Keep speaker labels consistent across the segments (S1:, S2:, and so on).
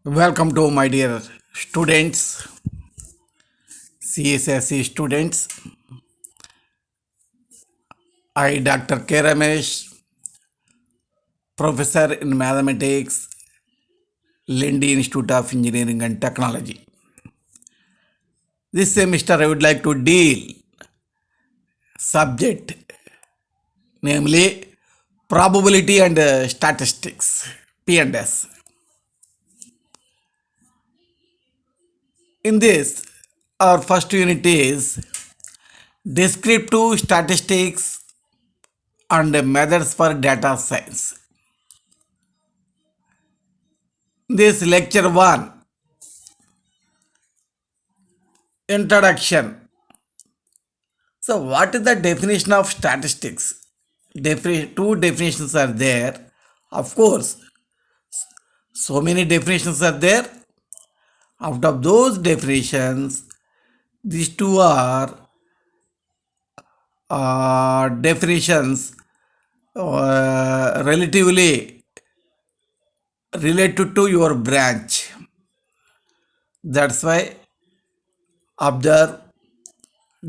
S1: Welcome to my dear students, CSSC students. I, Dr. K. Ramesh, Professor in Mathematics, Lindy Institute of Engineering and Technology. This semester I would like to deal subject, namely probability and statistics, P&S. In this, our first unit is descriptive statistics and methods for data science. This lecture 1, introduction. So what is the definition of statistics? Two definitions are there. Of course, so many definitions are there. Out of those definitions, these two are definitions relatively related to your branch. That's why observe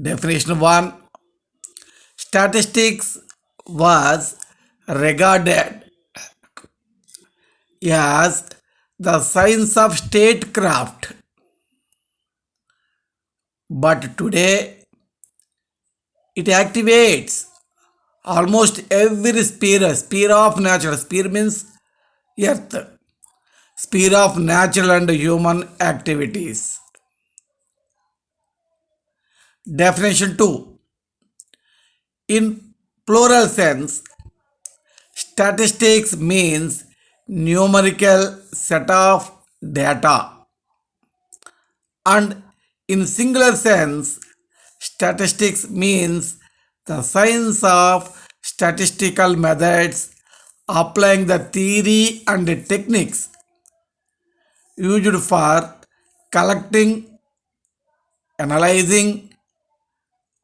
S1: definition 1. Statistics was regarded as the science of statecraft, but today it activates almost every sphere of nature. Sphere means earth, sphere of natural and human activities. Definition 2. In plural sense, statistics means numerical set of data, and in singular sense, statistics means the science of statistical methods applying the theory and techniques used for collecting, analyzing,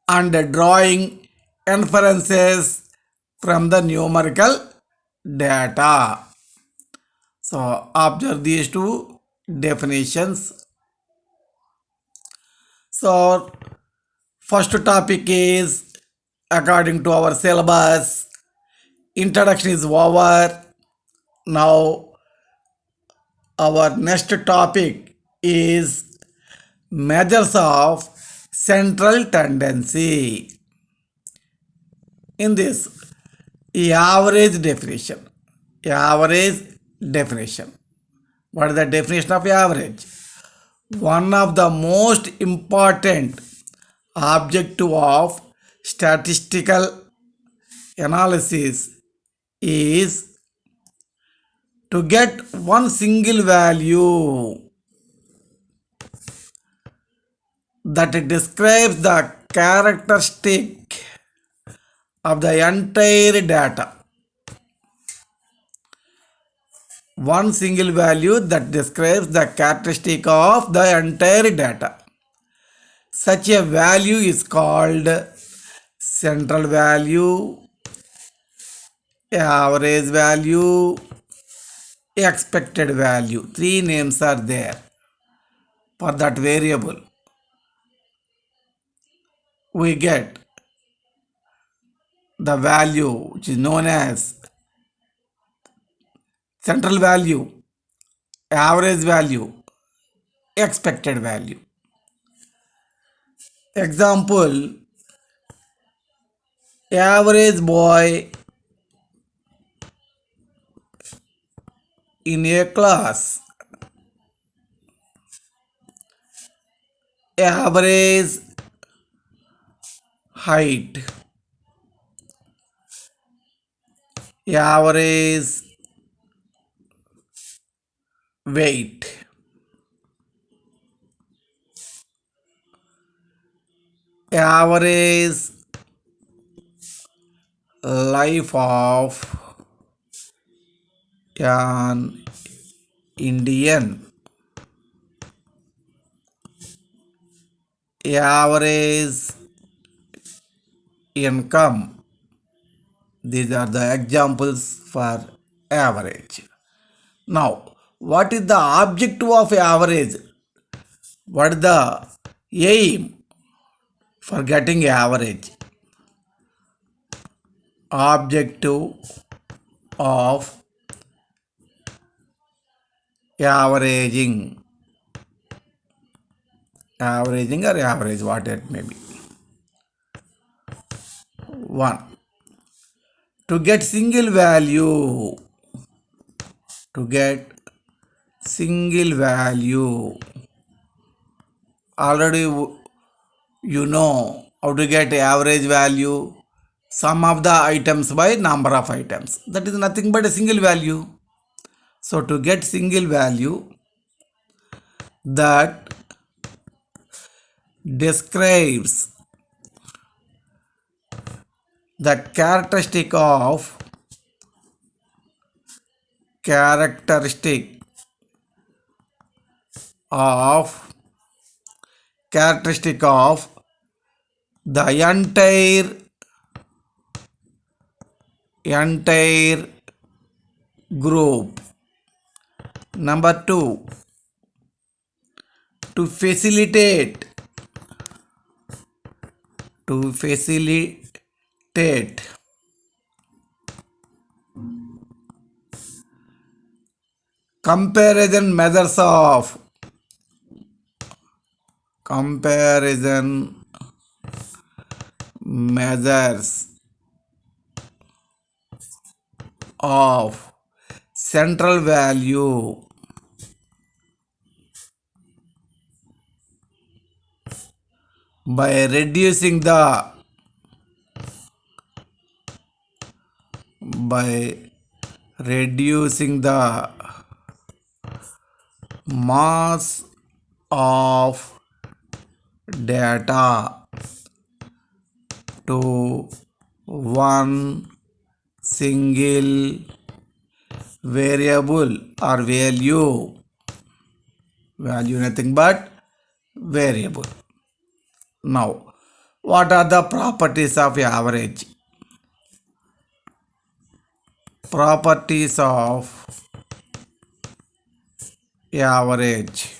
S1: and drawing inferences from the numerical data. So observe these two definitions. So first topic is, according to our syllabus, introduction is over. Now our next topic is measures of central tendency. In this, average definition. Average definition. What is the definition of average? One of the most important objective of statistical analysis is to get one single value that describes the characteristic of the entire data. One single value that describes the characteristic of the entire data. Such a value is called central value, average value, expected value. Three names are there for that variable. We get the value which is known as central value, average value, expected value. Example, average boy in a class, average height, average weight, average life of an Indian, average income. These are the examples for average. Now, what is the objective of average? What is the aim for getting average? Objective of averaging or average, what it may be. 1. To get single value. To get single value. Already you know how to get average value. Sum of the items by number of items. That is nothing but a single value. So to get single value that describes the characteristic of the entire group. Number 2, to facilitate comparison methods of central value by reducing the mass of data to one single variable or value nothing but variable. Now, what are the properties of average? Properties of average.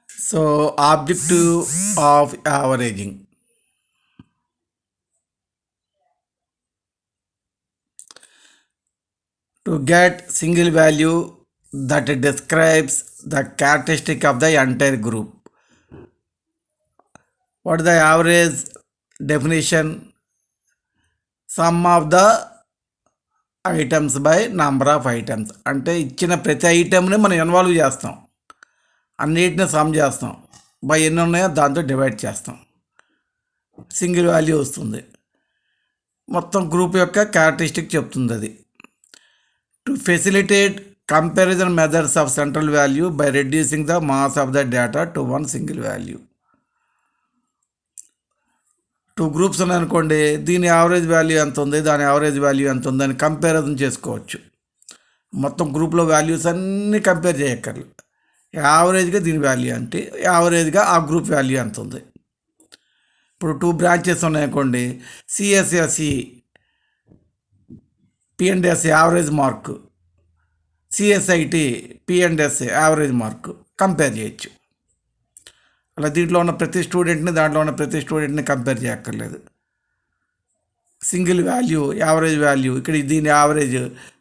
S1: So, objective of averaging. To get single value that describes the characteristic of the entire group. What is the average definition? Sum of the items by number of items. అంటే ఇచ్చిన ప్రతి ఐటెంని మనం involve చేస్తాం, అన్నిటిని sum చేస్తాం, by ఎన్ని ఉన్నాయో దాంతో డివైడ్ చేస్తాం, సింగిల్ వాల్యూ వస్తుంది. మొత్తం గ్రూప్ యొక్క క్యారెక్టరిస్టిక్ చెప్తుంది అది. To facilitate comparison methods of central value by reducing the mass of the data to one single value. 2 groups ఉన్నాయనుకోండి, దీని యావరేజ్ వాల్యూ ఎంత ఉంది, దాని యావరేజ్ వాల్యూ ఎంత ఉంది అని కంపారిజన్ చేసుకోవచ్చు. మొత్తం గ్రూప్లో వాల్యూస్ అన్నీ కంపేర్ చేయక్కర్లేదు. యావరేజ్గా దీని వాల్యూ అంటే యావరేజ్గా ఆ గ్రూప్ వాల్యూ ఎంత ఉంది. ఇప్పుడు 2 బ్రాంచెస్ ఉన్నాయనుకోండి, CSSE P and S average mark, CSIT P and S average mark compare చేయొచ్చు. అలా దీంట్లో ఉన్న ప్రతి స్టూడెంట్ని దాంట్లో ఉన్న ప్రతి స్టూడెంట్ని కంపేర్ చేయక్కర్లేదు. సింగిల్ వాల్యూ యావరేజ్ వాల్యూ, ఇక్కడ దీని యావరేజ్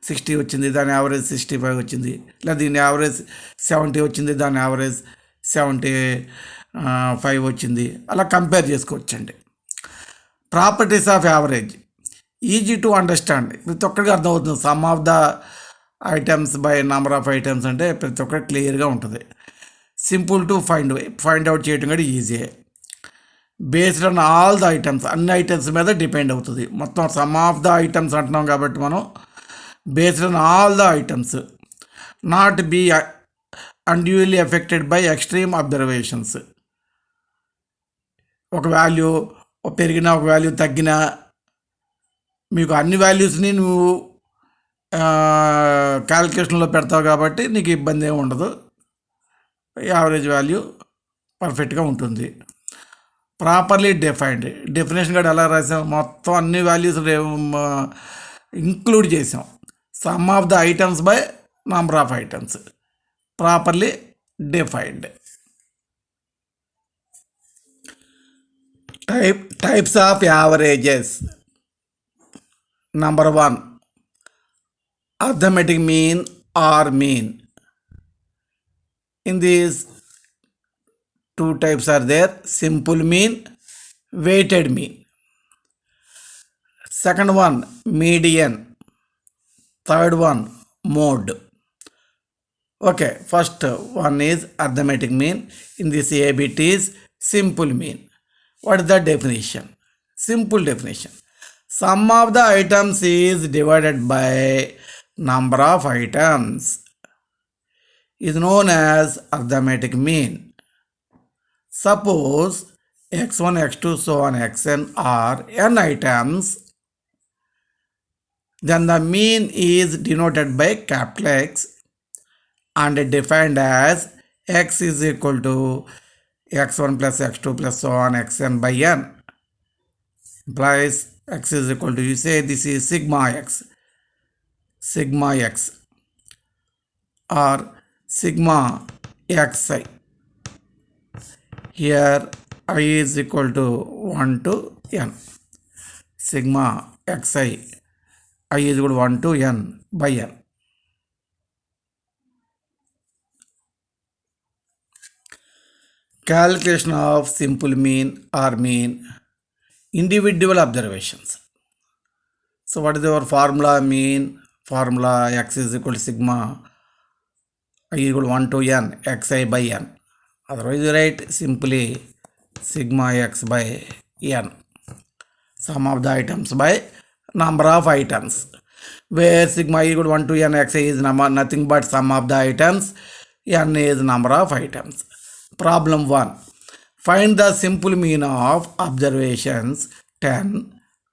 S1: 60 వచ్చింది, దాని యావరేజ్ 65 వచ్చింది, ఇలా దీని యావరేజ్ 70 వచ్చింది, దాని యావరేజ్ 75 వచ్చింది, అలా కంపేర్ చేసుకోవచ్చండి. Properties of average easy to understand, ప్రతి ఒక్కరికి అర్థమవుతుంది. Some of the items by number of items అంటే ప్రతి ఒక్కరికి క్లియర్గా ఉంటుంది. సింపుల్ టు ఫైండ్ అవుట్ చేయడం కూడా ఈజీయే. Based on all the items, అన్ని ఐటమ్స్ మీద డిపెండ్ అవుతుంది. మొత్తం సమ్ ఆఫ్ ద ఐటమ్స్ అంటున్నాం కాబట్టి మనం based on all the items, not be unduly affected by extreme observations. ఒక వాల్యూ పెరిగినా ఒక వాల్యూ తగ్గినా మీకు అన్ని వాల్యూస్ని నువ్వు క్యాలిక్యులేషన్లో పెడతావు కాబట్టి నీకు ఇబ్బంది ఏమి ఉండదు, యావరేజ్ వాల్యూ పర్ఫెక్ట్గా ఉంటుంది. Properly defined. డెఫినేషన్ కూడా ఎలా రాసాం, మొత్తం అన్ని వాల్యూస్ ఇంక్లూడ్ చేసాం. Some of the items by number of items, properly defined. Types of averages. Number 1, arithmetic mean or mean. In these two types are there, simple mean, weighted mean. Second one, median. Third one, mode. Okay, first one is arithmetic mean. In this ABT is simple mean. What is the definition? Simple definition. Sum of the items is divided by number of items is known as arithmetic mean. Suppose x1, x2, so on xn are n items, then the mean is denoted by capital X and defined as x is equal to x1 plus x2 plus so on xn by n. Implies x is equal to, you say this is sigma x or sigma xi. Here I is equal to 1 to n. Sigma xi, I is equal to 1 to n by n. Calculation of simple mean or mean. Individual observations. So what is our formula mean? Formula x is equal to sigma I is equal to 1 to n xi by n. Otherwise you write simply sigma x by n. Sum of the items by number of items. Where sigma is equal to 1 to n xi is nothing but sum of the items, n is number of items. Problem 1. Find the simple mean of observations 10,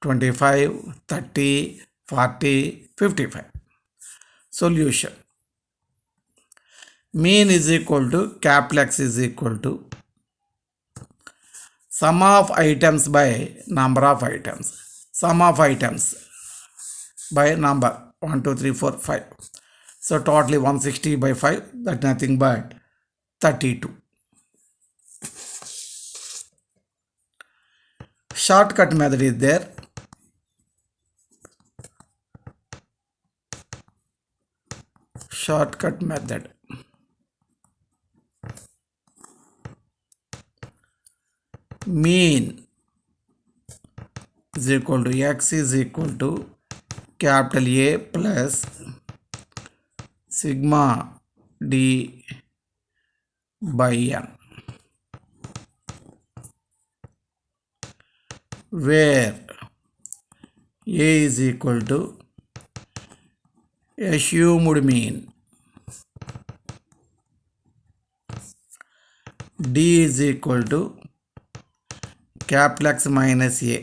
S1: 25, 30, 40, 55. Solution. Mean is equal to capital X is equal to sum of items by number of items. Sum of items by number 1, 2, 3, 4, 5. So totally 160 by 5, that nothing but 32. Shortcut method is there. Shortcut method. Mean is equal to x is equal to capital A plus sigma d by n, where A is equal to assumed mean, D is equal to capital X minus A.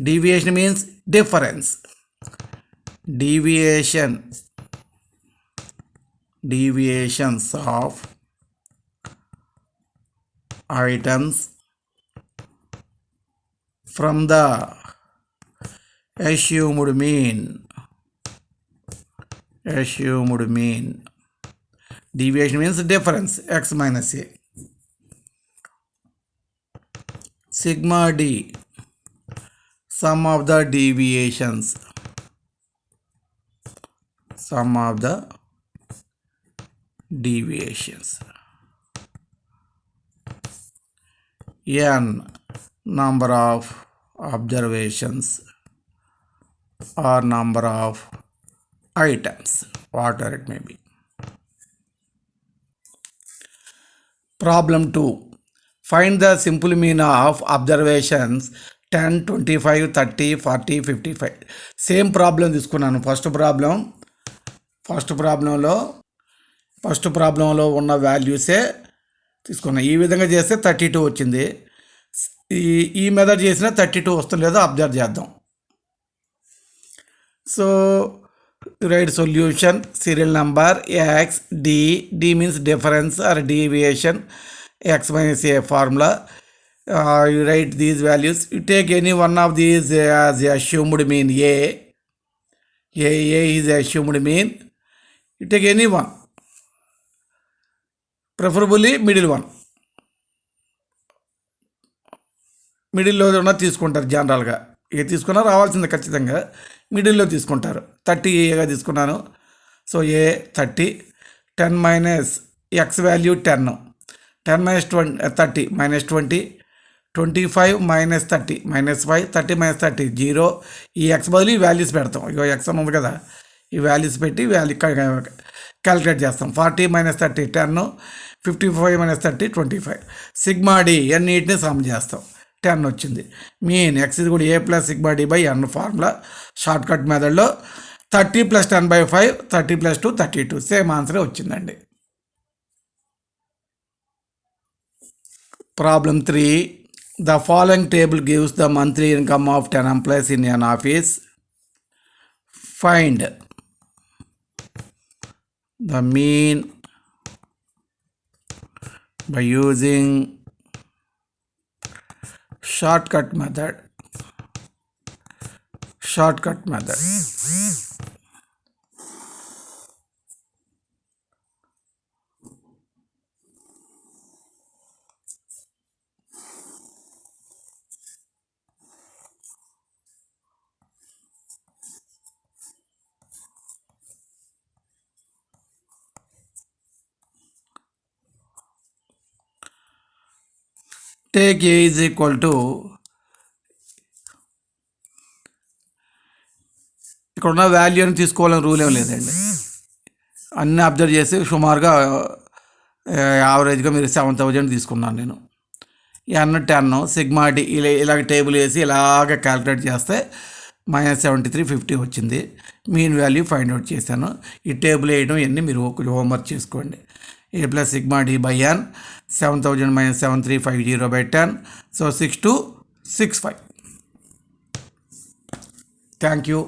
S1: Deviation means difference. Deviations of items from the assumed mean. Deviation means difference, x minus a. Sigma d, sum of the deviations. N, number of observations or number of items, whatever it may be. Problem 2. Find the simple mean of observations 10, 25, 30, 40, 55. Same problem తీసుకున్నాను. First ప్రాబ్లంలో ఉన్న వాల్యూసే తీసుకున్నాను. ఈ విధంగా చేస్తే 32 వచ్చింది. ఈ method చేసిన 32 వస్తుంది లేదో అబ్జర్వ్ చేద్దాం. So You write solution, serial number, X, D. D means difference or deviation. X minus A formula. You write these values. You take any one of these as assumed mean A. A is assumed mean. You take any one. Preferably middle one. మిడిల్లో ఉన్న తీసుకుంటారు జనరల్గా. ఏ తీసుకున్నా రావాల్సింది ఖచ్చితంగా మిడిల్లో తీసుకుంటారు. 30 ఏగా తీసుకున్నాను. సో ఏ 30, 10 minus X value 10, 10 minus 30 minus 20, 25 minus 30 minus 5, 30 minus 30 0. ఈ ఎక్స్ బదులు ఈ వాల్యూస్ పెడతాం. ఇక ఎక్స్ అని ఉంది కదా, ఈ వాల్యూస్ పెట్టి క్యాలిక్యులేట్ చేస్తాం. 40 మైనస్ 30 10, 55 మైనస్ 30 25. సిగ్మా డి అన్నిటిని సమ్ చేస్తాం. 10 వచ్చింది. మీన్ ఎక్స్ ఇది కూడా A plus sigma D by N formula short cut మెథడ్లో 30 + 10/5, 30 + 2 32. సేమ్ ఆన్సరే వచ్చిందండి. Problem 3. The following table gives the monthly income of 10 employees in an office. Find the mean by using shortcut method. Take A is equal to, ఇక్కడ ఉన్న వాల్యూని తీసుకోవాలని rule ఏం లేదండి. అన్నీ observe చేసి సుమారుగా యావరేజ్గా మీరు 7000 తీసుకున్నాను నేను. ఎన్ 10 సిగ్మా డి ఇలాగ టేబుల్ వేసి ఇలాగ క్యాలిక్యులేట్ చేస్తే -7350 వచ్చింది. మీన్ వాల్యూ ఫైండ్ అవుట్ చేశాను. ఈ టేబుల్ వేయడం ఇవన్నీ మీరు హోంవర్క్ చేసుకోండి. A plus sigma d by n, 7000 minus 7350 by 10. So 6265. Thank you.